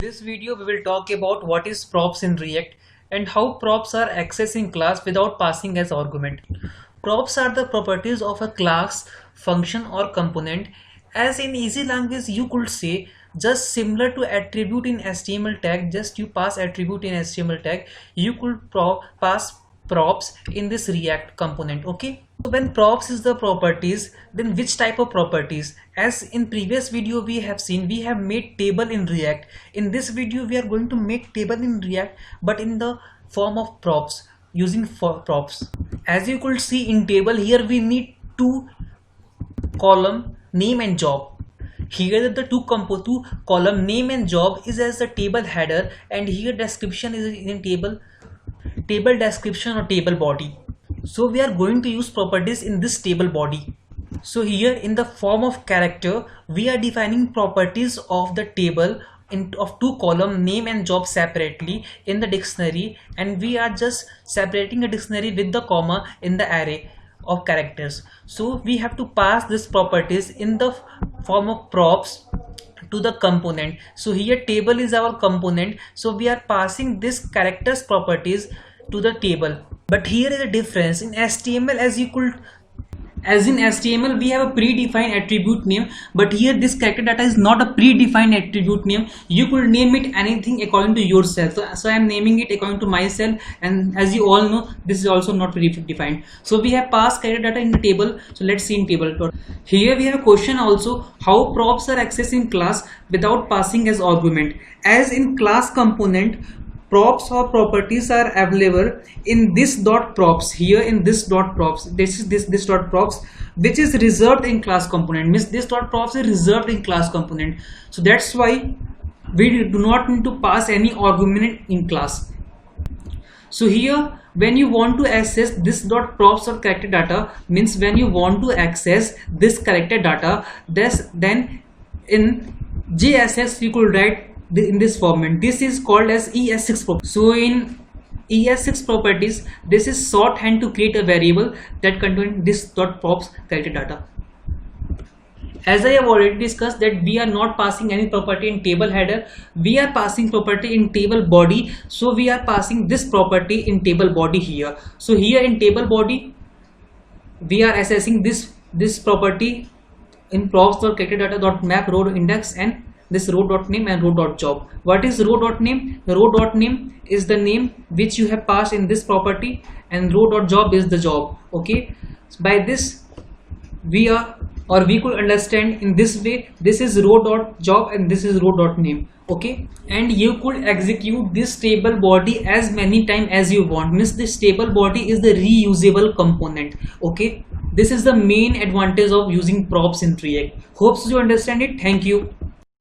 This video we will talk about what is props in React and how props are accessed in class without passing as argument. Props are the properties of a class, function or component. As in easy language you could say just similar to attribute in HTML tag, just you pass attribute in HTML tag, you could pass props in this React component. Okay, so when props is the properties, then which type of properties? As in previous video we have seen, we have made table in React. In this video we are going to make table in React but in the form of props, using props. As you could see in table, here we need two column, name and job. Here the two column name and job is as the table header, and here description is in table description or table body. So we are going to use properties in this table body. So here in the form of character we are defining properties of the table of two column name and job separately in the dictionary, and we are just separating a dictionary with the comma in the array of characters. So we have to pass this properties in the form of props to the component. So here table is our component, so we are passing this characters properties to the table. But here is a difference in HTML. As in HTML we have a predefined attribute name, but here this character data is not a predefined attribute name. You could name it anything according to yourself. So I am naming it according to myself, and as you all know this is also not predefined. So we have passed character data in the table. So let's see in table. Here we have a question also, how props are accessed in class without passing as argument. As in class component, props or properties are available in this dot props. Here in this dot props, this dot props, which is reserved in class component, means this dot props is reserved in class component. So that's why we do not need to pass any argument in class. So here when you want to access this dot props or character data, means when you want to access this character data, then in JSX you could write in this format. This is called as ES6 property. So in ES6 properties, this is shorthand to create a variable that contains this dot props character data. As I have already discussed that we are not passing any property in table header, we are passing property in table body. So we are passing this property in table body here. So here in table body we are accessing this property in props dot character data dot map row index and this row dot name and row dot job. What is row dot name? Row dot name is the name which you have passed in this property, and row dot job is the job. Okay, so by this we could understand in this way, this is row dot job and this is row dot name. Okay, and you could execute this table body as many times as you want, means this table body is the reusable component. Okay, this is the main advantage of using props in React. Hopes you understand it. Thank you.